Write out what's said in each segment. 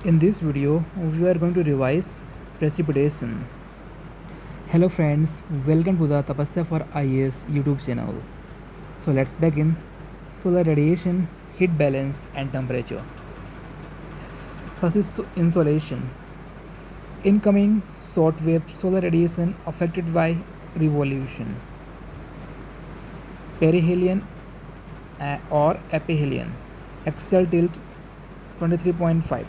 In this video, we are going to revise precipitation. Hello friends, welcome to the Tapasya for IAS YouTube channel. So let's begin. Solar radiation, heat balance and temperature. First is insolation. Incoming short wave solar radiation affected by revolution. Perihelion or aphelion. Axial tilt 23.5.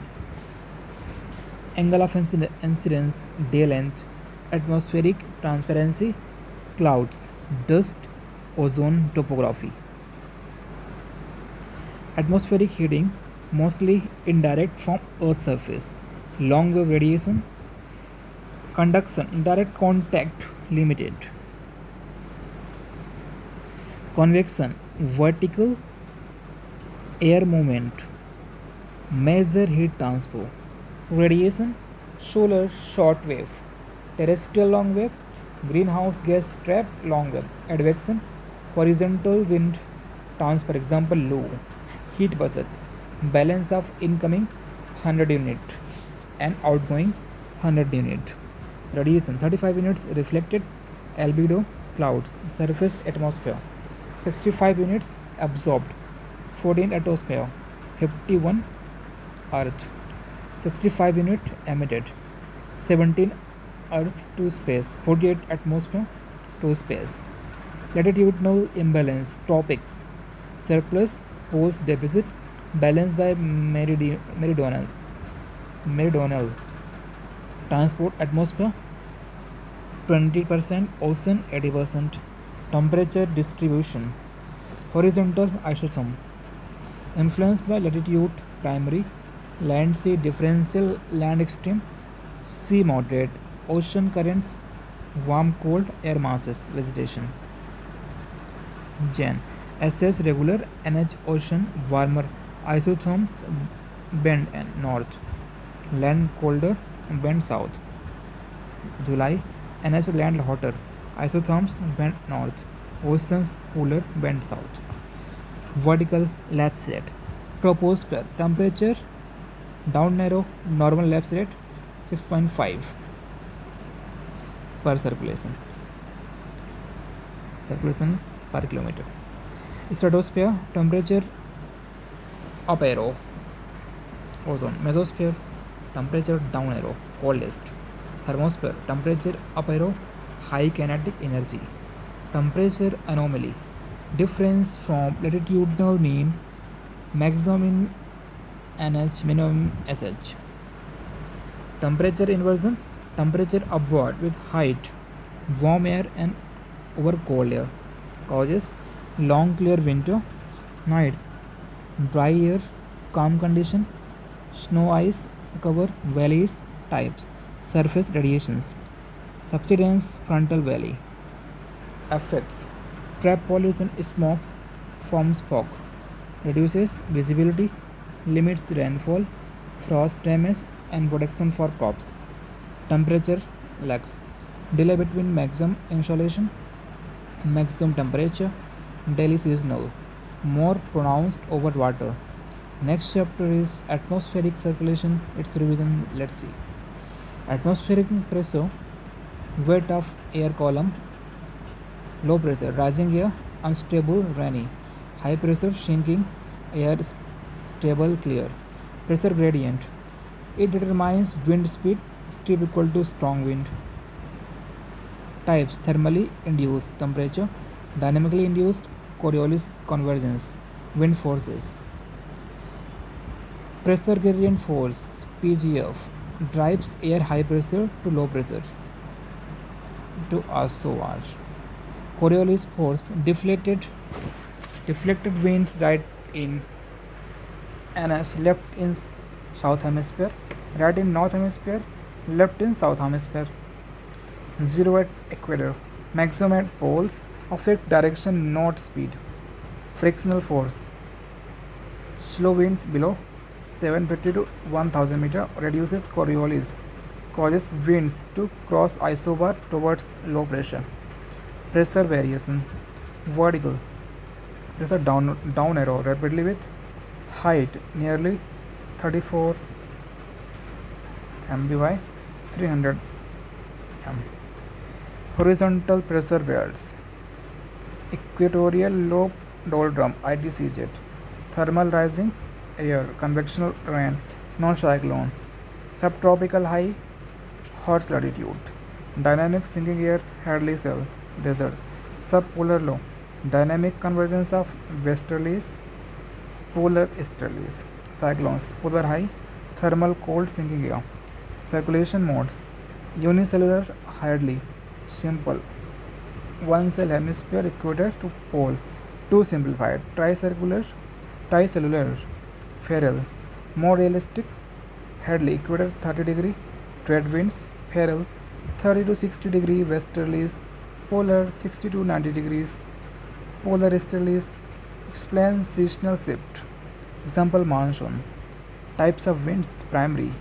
Angle of incidence, day length, atmospheric transparency, clouds, dust, ozone topography. Atmospheric heating, mostly indirect from Earth's surface. Long wave radiation. Conduction, direct contact, limited. Convection, vertical air movement. Major heat transfer. Radiation, solar short wave, terrestrial long wave, greenhouse gas trap long wave. Advection, horizontal wind transfer, example low. Heat budget, balance of incoming 100 unit and outgoing 100 unit. Radiation, 35 units reflected, albedo, clouds, surface atmosphere. 65 units absorbed, 14 atmosphere, 51 earth. 65 unit emitted, 17 earth to space, 48 atmosphere to space. Latitudinal imbalance, tropics, surplus, poles deficit, balanced by meridional. Transport atmosphere 20%, ocean 80%. Temperature distribution, horizontal isotherm, influenced by latitude primary, land sea differential, land extreme, sea moderate, ocean currents, warm cold, air masses, vegetation. Jan, SS regular, NH ocean warmer, isotherms bend north, land colder, bend south. July, NH land hotter, isotherms bend north, oceans cooler, bend south. Vertical lapse rate, troposphere, temperature down narrow, normal lapse rate 6.5 per circulation per kilometer. Stratosphere, temperature up arrow, ozone. Mesosphere, temperature down arrow, coldest. Thermosphere, temperature up arrow, high kinetic energy. Temperature anomaly, difference from latitudinal mean, maximum in NH, minimum SH. Temperature inversion, temperature upward with height, warm air and over cold air, causes long clear winter nights, dry air, calm condition, snow ice cover, valleys. Types, surface radiations, subsidence frontal valley. Effects, trap pollution, smoke, forms fog, reduces visibility, limits rainfall, frost damage and protection for crops. Temperature lags, delay between maximum insolation, maximum temperature, daily seasonal, more pronounced over water. Next chapter is atmospheric circulation, its revision. Let's see. Atmospheric pressure, weight of air column, low pressure, rising air, unstable, rainy, high pressure, sinking air, stable, clear. Pressure gradient, it determines wind speed, steep equal to strong wind. Types, thermally induced temperature, dynamically induced Coriolis convergence, wind forces. Pressure gradient force, PGF, drives air high pressure to low pressure to reservoir. Coriolis force, deflected winds right in NS, left in south hemisphere, right in north hemisphere, left in south hemisphere. Zero at equator, maximum at poles, affect direction not speed. Frictional force, slow winds below 750 to 1000 meter, reduces Coriolis, causes winds to cross isobar towards low pressure. Pressure variation, vertical, pressure down arrow rapidly with height nearly 34 MBY 300 m. Horizontal pressure belts, equatorial low doldrum ITCZ, thermal rising air, convectional rain, no cyclone, subtropical high hot latitude, dynamic sinking air Hadley cell, desert, subpolar low, dynamic convergence of westerlies, polar easterlies, cyclones, polar high, thermal cold sinking air, circulation modes, unicellular Hadley, simple, one cell hemisphere equator to pole, two simplified, tricellular, feral, more realistic, Hadley equator 30 degree, trade winds, feral 30 to 60 degree westerlies, polar 60 to 90 degrees, polar easterlies, explains seasonal shift. Example monsoon. Types of winds primary,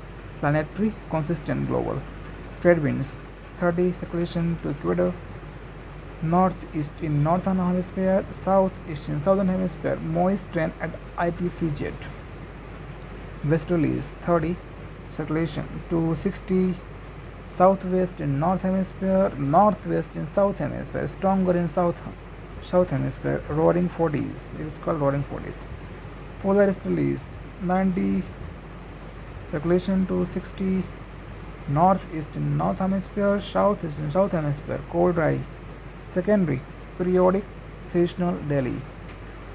planetary, consistent, global. Trade winds 30 circulation to equator, northeast in northern hemisphere, southeast in southern hemisphere, moist rain at ITCZ. Westerlies 30 circulation to 60 southwest in north hemisphere, northwest in south hemisphere, stronger in south hemisphere, roaring 40s. It is called roaring 40s. Polar easterlies 90 circulation to 60 northeast in north hemisphere, southeast in south hemisphere, cold dry. Secondary periodic seasonal daily.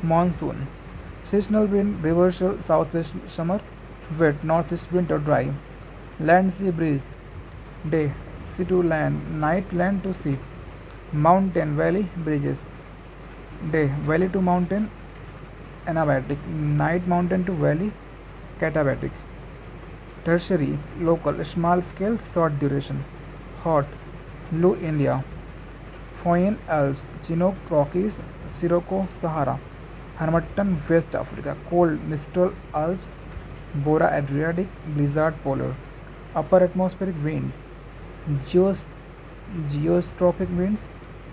Monsoon seasonal wind reversal southwest summer, wet northeast winter dry. Land sea breeze day sea to land, night land to sea. Mountain valley breezes day valley to mountain anabatic, night mountain to valley catabatic. Tertiary local small scale short duration. Hot Lu India, Foyne Alps, Chinook Rockies, Sirocco Sahara, Harmattan West Africa, cold Mistral Alps, Bora Adriatic, blizzard polar. Upper atmospheric winds, geostrophic winds,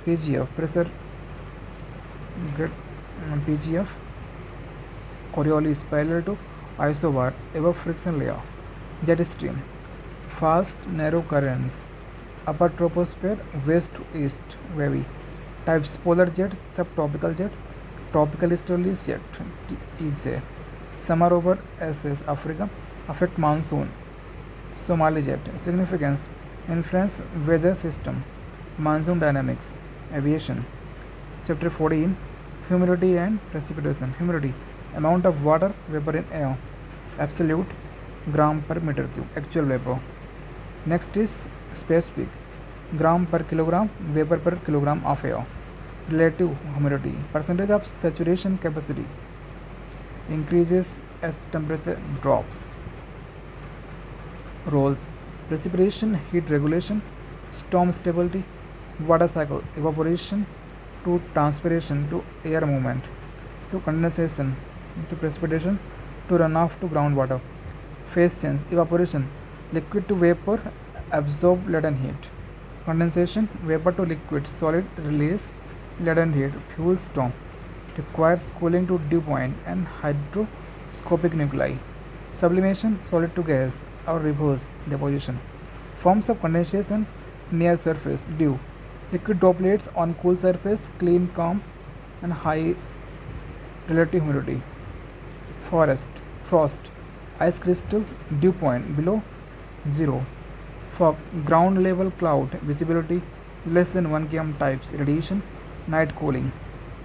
PGF pressure PGF Coriolis parallel to isobar above friction layer. Jet stream, fast narrow currents, upper troposphere west to east wavy. Types polar jet, subtropical jet, tropical easterlies jet EJ. Summer over SS Africa, affect monsoon. Somali jet. Significance, influence weather system, monsoon dynamics, aviation. Chapter 14, humidity and precipitation. Humidity, amount of water vapor in air, absolute gram per meter cube, actual vapor. Next is specific, gram per kilogram vapor per kilogram of air. Relative humidity, percentage of saturation capacity, increases as temperature drops. Roles, precipitation, heat regulation, storm stability, water cycle, evaporation to transpiration to air movement, to condensation to precipitation, to runoff to groundwater. Phase change, evaporation, liquid to vapor, absorb latent heat. Condensation, vapor to liquid, solid, release latent heat. Fuel storm, requires cooling to dew point and hydroscopic nuclei. Sublimation, solid to gas or reverse deposition. Forms of condensation, near surface, dew, liquid droplets on cool surface, clean, calm, and high relative humidity. Frost, ice crystal, dew point below zero. Fog, ground level cloud, visibility less than 1 km. Types, radiation, night cooling.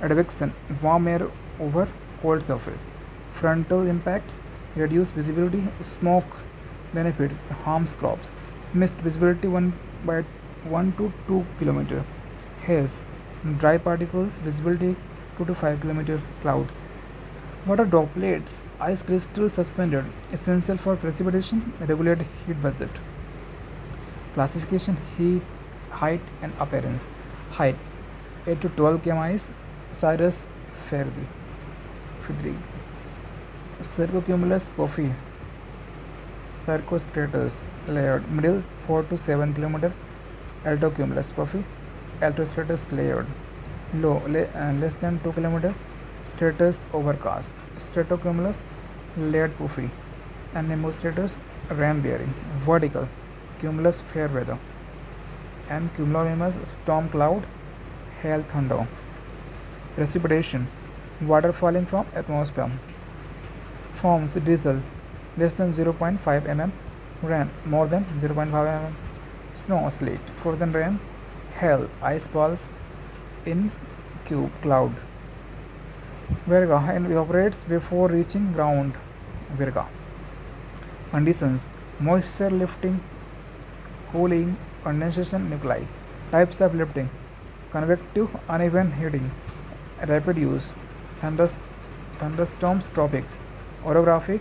Advection, warm air over cold surface. Frontal impacts, reduce visibility, smoke benefits, harms crops. Mist, visibility 1 to 2 km. Haze, dry particles, visibility 2 to 5 km. Clouds. Water droplets, ice crystal suspended, essential for precipitation, regulate heat budget. Classification, heat, height and appearance. Height 8 to 12 km ice, Cyrus Ferdinand. Circumcumulus puffy, circostratus layered, middle 4 to 7 km. Altocumulus puffy, altostratus layered, low less than 2 km. Stratus overcast, stratocumulus layered puffy, and nemostratus rain bearing. Vertical, cumulus fair weather, and cumulonimbus storm cloud, hail thunder. Precipitation, water falling from atmosphere. Forms drizzle, less than 0.5 mm, rain more than 0.5 mm, snow, sleet, frozen rain, hail, ice balls in cube cloud. Virga evaporates before reaching ground. Virga. Conditions: moisture lifting, cooling, condensation, nuclei. Types of lifting: convective, uneven heating, rapid use, thunderstorms, tropics. Orographic: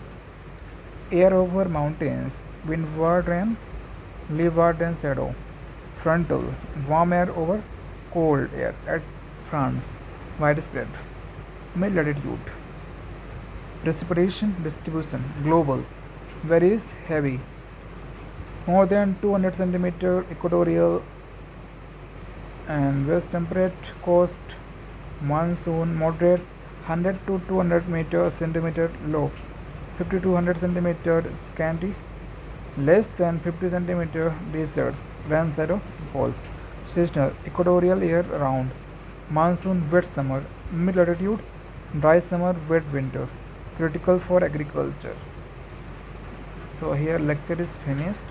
air over mountains, windward rain, leeward rain shadow. Frontal: warm air over cold air at France. Widespread. Mid latitude. Precipitation distribution global, varies heavy, more than 200 centimeter equatorial and west temperate coast, monsoon moderate 100 to 200 centimeter low, 50 to 100 centimeter scanty, less than 50 centimeter deserts, rain shadow poles. Seasonal equatorial year round, monsoon wet summer, mid latitude dry summer wet winter, critical for agriculture. So here lecture is finished.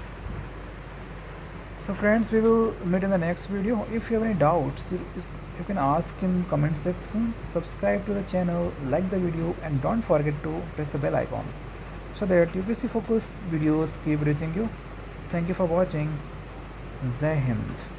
So friends, we will meet in the next video. If you have any doubts, you can ask in comment section. Subscribe to the channel, like the video, and don't forget to press the bell icon so that UPSC focus videos keep reaching you. Thank you for watching. Jai Hind.